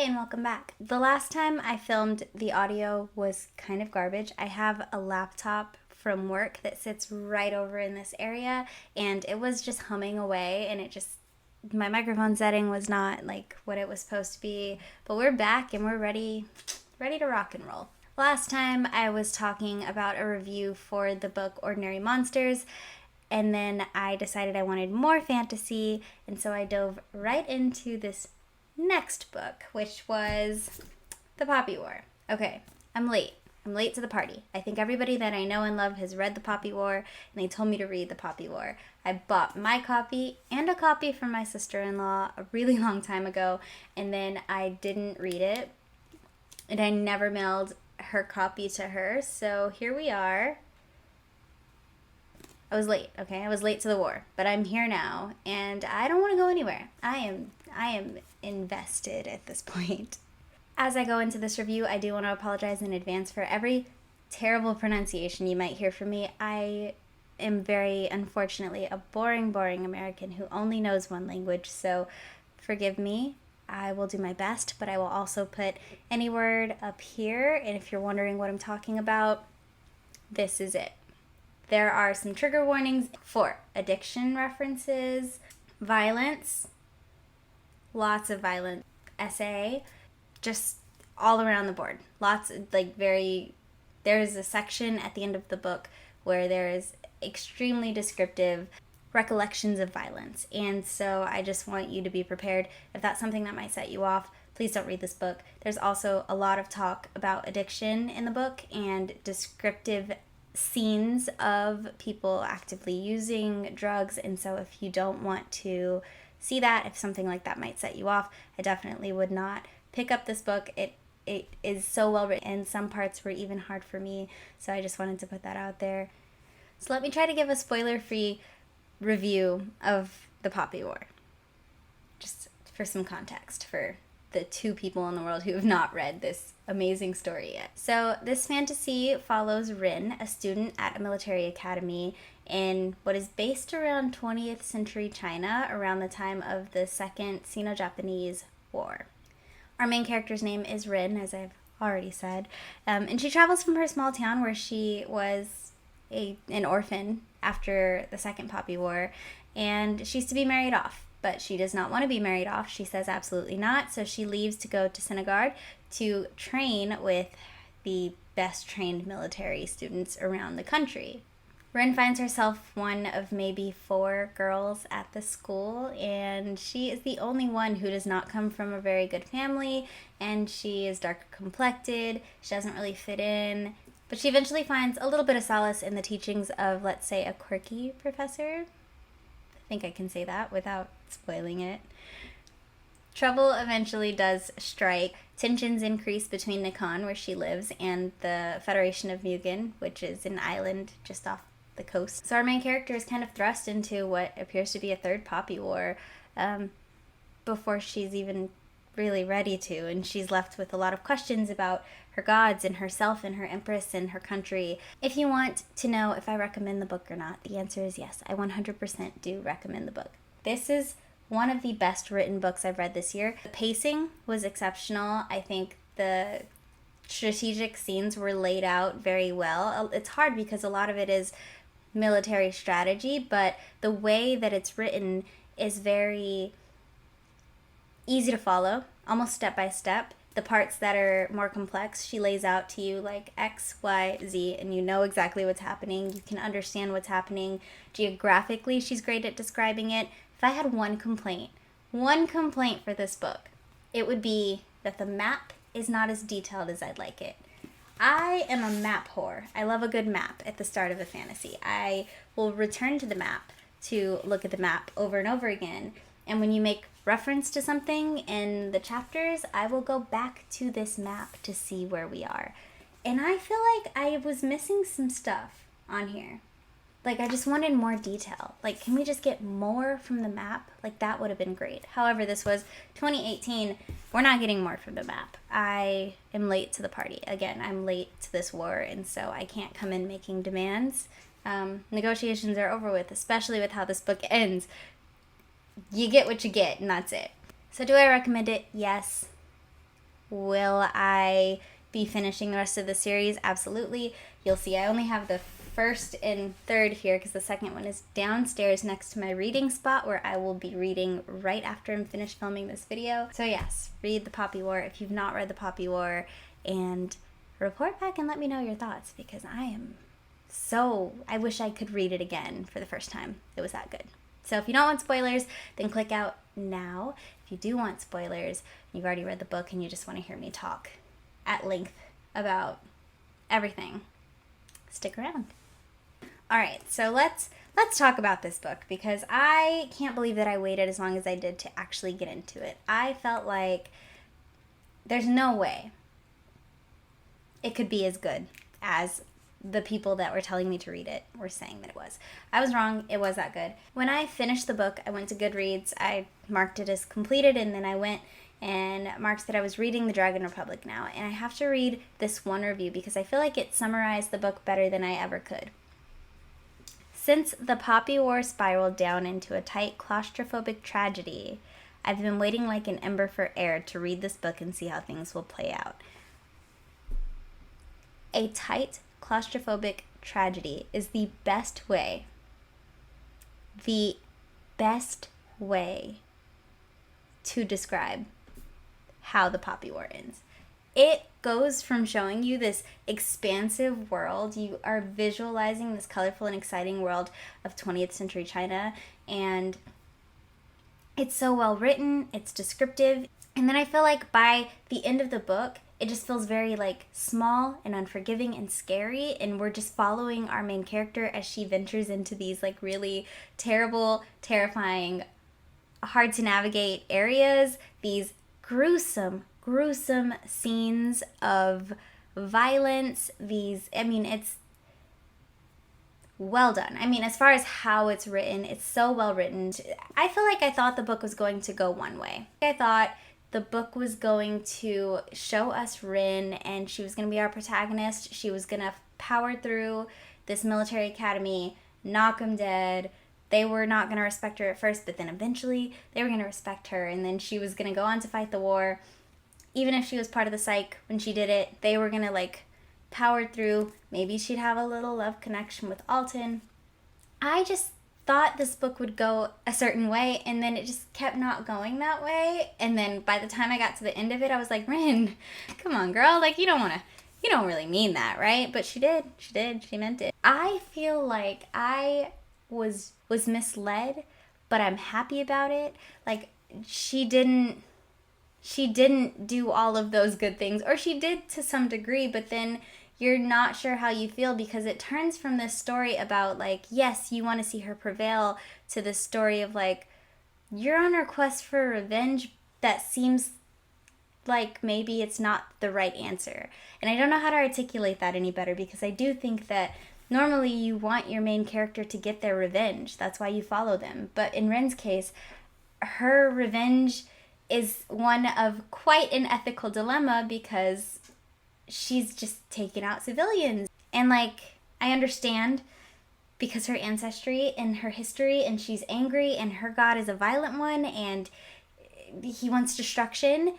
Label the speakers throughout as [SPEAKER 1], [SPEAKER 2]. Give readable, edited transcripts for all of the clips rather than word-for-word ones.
[SPEAKER 1] and welcome back. The last time I filmed, the audio was kind of garbage. I have a laptop from work that sits right over in this area, and it was just humming away, and my microphone setting was not like what it was supposed to be. But we're back and we're ready to rock and roll. Last time I was talking about a review for the book Ordinary Monsters, and then I decided I wanted more fantasy, and so I dove right into this next book, which was The Poppy War. Okay, I'm late. I'm late to the party. I think everybody that I know and love has read The Poppy War, and they told me to read The Poppy War. I bought my copy and a copy from my sister-in-law a really long time ago, and then I didn't read it, and I never mailed her copy to her, so here we are. I was late, okay? I was late to the war, but I'm here now, and I don't want to go anywhere. I am invested at this point. As I go into this review, I do want to apologize in advance for every terrible pronunciation you might hear from me. I am very, unfortunately, a boring American who only knows one language, so forgive me. I will do my best, but I will also put any word up here, and if you're wondering what I'm talking about, this is it. There are some trigger warnings for addiction references, violence, lots of violence, SA, just all around the board. There's a section at the end of the book where there is extremely descriptive recollections of violence. And so I just want you to be prepared. If that's something that might set you off, please don't read this book. There's also a lot of talk about addiction in the book and descriptive scenes of people actively using drugs, and so if you don't want to see that, if something like that might set you off, I definitely would not pick up this book. It is so well written, and some parts were even hard for me, so I just wanted to put that out there. So let me try to give a spoiler-free review of The Poppy War, just for some context for the two people in the world who have not read this amazing story yet. So this fantasy follows Rin, a student at a military academy in what is based around 20th century China, around the time of the Second Sino-Japanese War. Our main character's name is Rin, as I've already said, and she travels from her small town where she was an orphan after the Second Poppy War, and she's to be married off. But she does not want to be married off. She says absolutely not. So she leaves to go to Senegal to train with the best trained military students around the country. Rin finds herself one of maybe 4 girls at the school, and she is the only one who does not come from a very good family, and she is darker complected. She doesn't really fit in. But she eventually finds a little bit of solace in the teachings of, let's say, a quirky professor. I think I can say that without spoiling it. Trouble eventually does strike. Tensions increase between Nakhon, where she lives, and the Federation of Mugen, which is an island just off the coast. So our main character is kind of thrust into what appears to be a third Poppy War before she's even really ready to, and she's left with a lot of questions about her gods and herself and her empress and her country. If you want to know if I recommend the book or not, the answer is yes. I 100% do recommend the book. This is one of the best written books I've read this year. The pacing was exceptional. I think the strategic scenes were laid out very well. It's hard because a lot of it is military strategy, but the way that it's written is very easy to follow, almost step by step. The parts that are more complex, she lays out to you like X, Y, Z, and you know exactly what's happening. You can understand what's happening. Geographically, she's great at describing it. If I had one complaint for this book, it would be that the map is not as detailed as I'd like it. I am a map whore. I love a good map at the start of a fantasy. I will return to the map to look at the map over and over again. And when you make reference to something in the chapters, I will go back to this map to see where we are. And I feel like I was missing some stuff on here. Like, I just wanted more detail. Like, can we just get more from the map? Like, that would have been great. However, this was 2018. We're not getting more from the map. I am late to the party. Again, I'm late to this war, and so I can't come in making demands. Negotiations are over with, especially with how this book ends. You get what you get, and that's it. So do I recommend it? Yes. Will I be finishing the rest of the series? Absolutely. You'll see I only have the first and third here because the second one is downstairs next to my reading spot where I will be reading right after I'm finished filming this video. So yes, read The Poppy War if you've not read The Poppy War, and report back and let me know your thoughts because I wish I could read it again for the first time. It was that good. So if you don't want spoilers, then click out now. If you do want spoilers, you've already read the book and you just want to hear me talk at length about everything, stick around. All right, so let's talk about this book because I can't believe that I waited as long as I did to actually get into it. I felt like there's no way it could be as good as the people that were telling me to read it were saying that it was. I was wrong. It was that good. When I finished the book, I went to Goodreads. I marked it as completed, and then I went and marked that I was reading The Dragon Republic now. And I have to read this one review because I feel like it summarized the book better than I ever could. Since the Poppy War spiraled down into a tight, claustrophobic tragedy, I've been waiting like an ember for air to read this book and see how things will play out. A tight, claustrophobic tragedy is the best way to describe how the Poppy War ends. It goes from showing you this expansive world. You are visualizing this colorful and exciting world of 20th century China, and it's so well written, it's descriptive, and then I feel like by the end of the book, it just feels very like small and unforgiving and scary, and we're just following our main character as she ventures into these like really terrible, terrifying, hard to navigate areas, these gruesome scenes of violence, it's well done. I mean, as far as how it's written, it's so well written. I feel like I thought the book was going to go one way. I thought the book was going to show us Rin, and she was going to be our protagonist. She was going to power through this military academy, knock them dead. They were not going to respect her at first, but then eventually they were going to respect her, and then she was going to go on to fight the war. Even if she was part of the psych when she did it, they were going to like power through. Maybe she'd have a little love connection with Alton. I just thought this book would go a certain way, and then it just kept not going that way. And then by the time I got to the end of it, I was like, Rin, come on, girl. Like, you don't really mean that, right? But she did. She meant it. I feel like I was misled, but I'm happy about it. Like, she didn't do all of those good things, or she did to some degree, but then you're not sure how you feel because it turns from this story about like, yes, you want to see her prevail, to this story of like, you're on her quest for revenge that seems like maybe it's not the right answer. And I don't know how to articulate that any better because I do think that normally you want your main character to get their revenge. That's why you follow them. But in Ren's case, her revenge is one of quite an ethical dilemma because she's just taking out civilians. And like, I understand because her ancestry and her history, and she's angry, and her god is a violent one, and he wants destruction.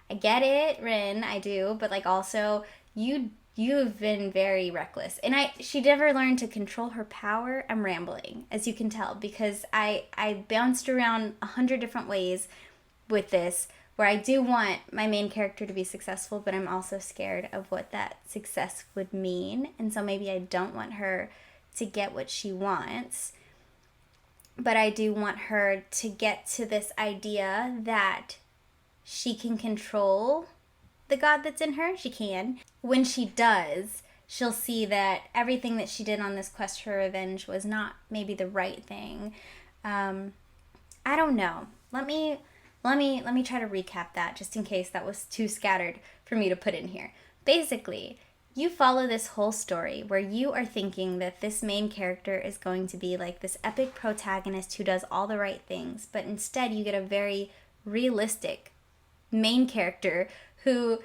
[SPEAKER 1] I get it, Rin, I do, but like also you've been very reckless. And she never learned to control her power. I'm rambling, as you can tell, because I bounced around 100 different ways with this, where I do want my main character to be successful, but I'm also scared of what that success would mean. And so maybe I don't want her to get what she wants, but I do want her to get to this idea that she can control the god that's in her. She can. When she does, she'll see that everything that she did on this quest for revenge was not maybe the right thing. I don't know. Let me try to recap that just in case that was too scattered for me to put in here. Basically, you follow this whole story where you are thinking that this main character is going to be like this epic protagonist who does all the right things, but instead you get a very realistic main character who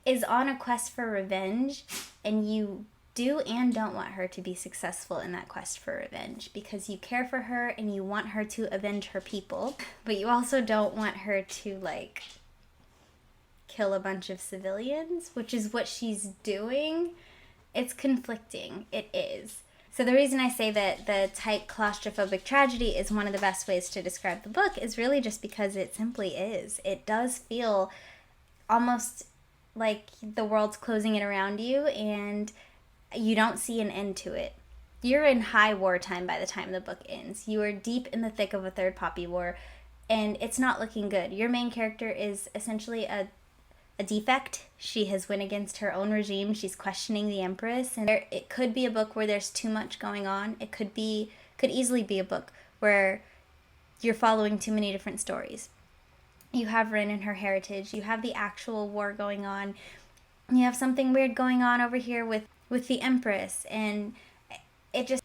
[SPEAKER 1] is on a quest for revenge, and you do and don't want her to be successful in that quest for revenge because you care for her and you want her to avenge her people, but you also don't want her to like kill a bunch of civilians, which is what she's doing. It's conflicting. It is. So the reason I say that the tight claustrophobic tragedy is one of the best ways to describe the book is really just because it simply is. It does feel almost like the world's closing in around you and you don't see an end to it. You're in high wartime by the time the book ends. You are deep in the thick of a third Poppy War, and it's not looking good. Your main character is essentially a defect. She has went against her own regime. She's questioning the Empress, and it could be a book where there's too much going on. It could easily be a book where you're following too many different stories. You have Rin and her heritage. You have the actual war going on. You have something weird going on over here with the Empress, and it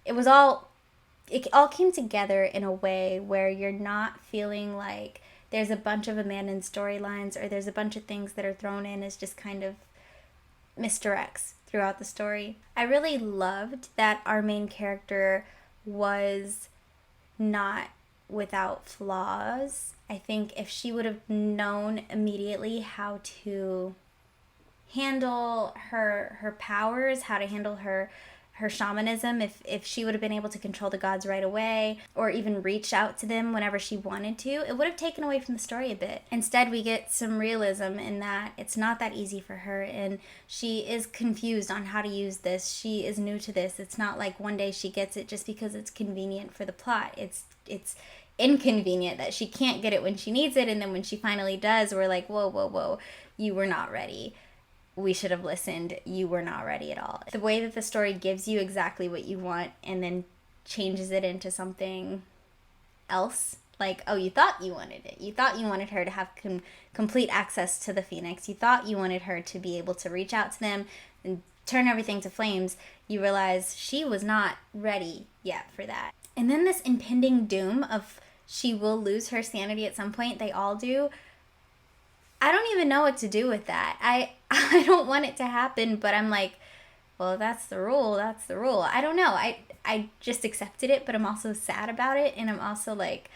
[SPEAKER 1] all came together in a way where you're not feeling like there's a bunch of abandoned storylines or there's a bunch of things that are thrown in as just kind of misdirects throughout the story. I really loved that our main character was not without flaws. I think if she would have known immediately how to handle her powers, how to handle her shamanism, if she would have been able to control the gods right away or even reach out to them whenever she wanted to, it would have taken away from the story a bit. Instead, we get some realism in that it's not that easy for her and she is confused on how to use this. She is new to this. It's not like one day she gets it just because it's convenient for the plot. It's inconvenient that she can't get it when she needs it, and then when she finally does, we're like, whoa, you were not ready. We should have listened. You were not ready at all. The way that the story gives you exactly what you want and then changes it into something else. Like, oh, you thought you wanted it. You thought you wanted her to have complete access to the Phoenix. You thought you wanted her to be able to reach out to them and turn everything to flames. You realize she was not ready yet for that. And then this impending doom of she will lose her sanity at some point. They all do. I don't even know what to do with that. I don't want it to happen, but I'm like, well, that's the rule. That's the rule. I don't know. I just accepted it, but I'm also sad about it, and I'm also like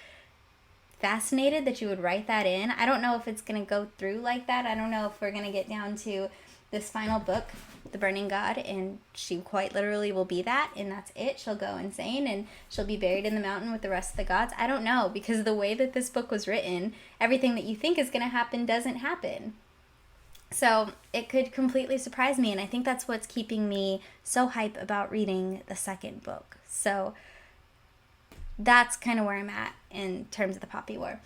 [SPEAKER 1] fascinated that you would write that in. I don't know if it's going to go through like that. I don't know if we're going to get down to this final book, The Burning God, and she quite literally will be that, and that's it. She'll go insane, and she'll be buried in the mountain with the rest of the gods. I don't know, because the way that this book was written, everything that you think is going to happen doesn't happen. So it could completely surprise me, and I think that's what's keeping me so hype about reading the second book. So that's kind of where I'm at in terms of the Poppy War.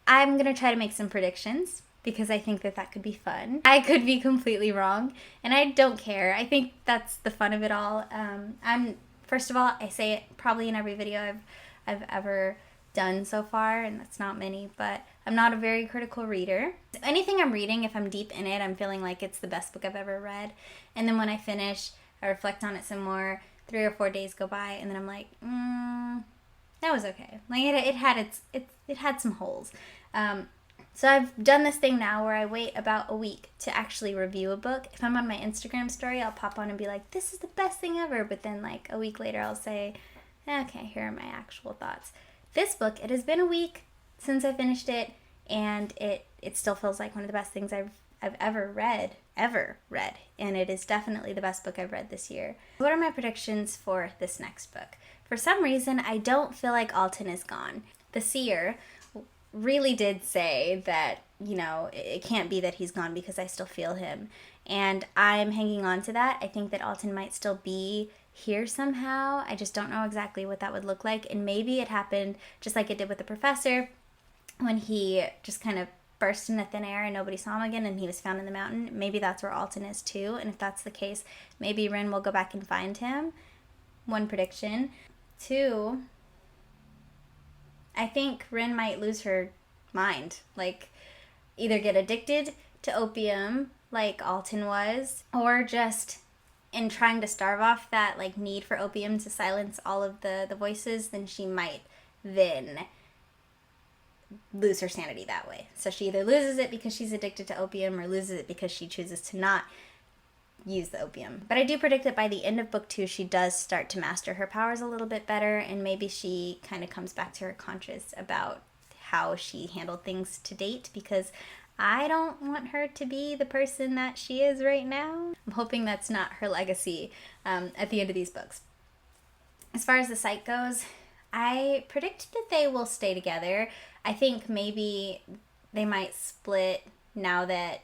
[SPEAKER 1] I'm going to try to make some predictions, because I think that could be fun. I could be completely wrong, and I don't care. I think that's the fun of it all. First of all, I say it probably in every video I've ever done so far, and that's not many, but I'm not a very critical reader. Anything I'm reading, if I'm deep in it, I'm feeling like it's the best book I've ever read. And then when I finish, I reflect on it some more, 3 or 4 days go by, and then I'm like, that was okay. Like it had some holes. So I've done this thing now where I wait about a week to actually review a book. If I'm on my Instagram story, I'll pop on and be like, this is the best thing ever. But then like a week later, I'll say, okay, here are my actual thoughts. This book, it has been a week since I finished it, and it still feels like one of the best things I've ever read. And it is definitely the best book I've read this year. What are my predictions for this next book? For some reason, I don't feel like Alton is gone. The seer really did say that, it can't be that he's gone because I still feel him. And I'm hanging on to that. I think that Alton might still be here somehow. I just don't know exactly what that would look like. And maybe it happened just like it did with the professor when he just kind of burst into thin air and nobody saw him again and he was found in the mountain. Maybe that's where Alton is too. And if that's the case, maybe Rin will go back and find him. One prediction. 2, I think Rin might lose her mind. Like, either get addicted to opium like Alton was, or just in trying to starve off that like need for opium to silence all of the voices, then she might then lose her sanity that way. So she either loses it because she's addicted to opium or loses it because she chooses to not use the opium. But I do predict that by the end of book 2, she does start to master her powers a little bit better, and maybe she kind of comes back to her conscious about how she handled things to date, because I don't want her to be the person that she is right now. I'm hoping that's not her legacy at the end of these books. As far as the site goes, I predict that they will stay together. I think maybe they might split now that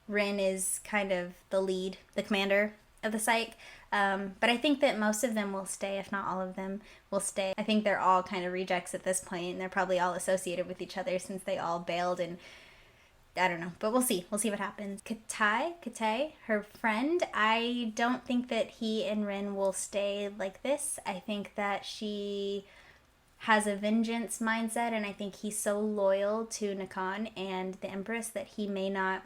[SPEAKER 1] Rin is kind of the lead, the commander of the psych. But I think that most of them will stay, if not all of them will stay. I think they're all kind of rejects at this point, and they're probably all associated with each other since they all bailed, and I don't know. But we'll see. We'll see what happens. Kate, her friend, I don't think that he and Rin will stay like this. I think that she has a vengeance mindset, and I think he's so loyal to Nakan and the Empress that he may not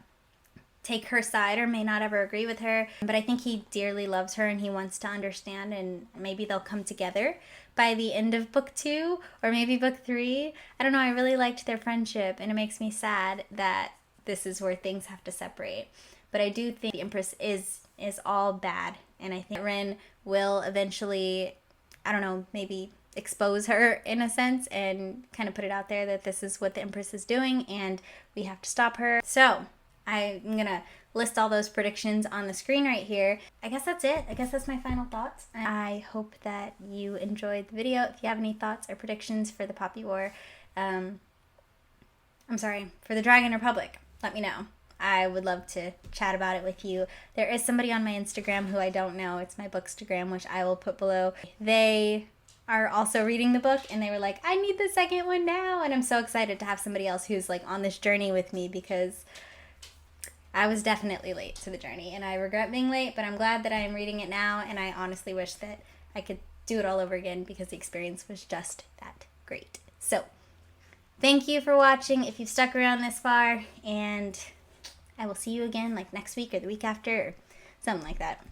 [SPEAKER 1] take her side or may not ever agree with her, but I think he dearly loves her and he wants to understand, and maybe they'll come together by the end of book 2 or maybe book 3. I don't know, I really liked their friendship, and it makes me sad that this is where things have to separate. But I do think the Empress is all bad, and I think Rin will eventually, I don't know, maybe expose her in a sense and kind of put it out there that this is what the Empress is doing and we have to stop her. So I'm going to list all those predictions on the screen right here. I guess that's it. I guess that's my final thoughts. I hope that you enjoyed the video. If you have any thoughts or predictions for the Poppy War, for the Dragon Republic, let me know. I would love to chat about it with you. There is somebody on my Instagram who I don't know. It's my Bookstagram, which I will put below. They are also reading the book, and they were like, I need the second one now. And I'm so excited to have somebody else who's like on this journey with me, because I was definitely late to the journey, and I regret being late, but I'm glad that I am reading it now, and I honestly wish that I could do it all over again because the experience was just that great. So, thank you for watching if you've stuck around this far, and I will see you again like next week or the week after or something like that.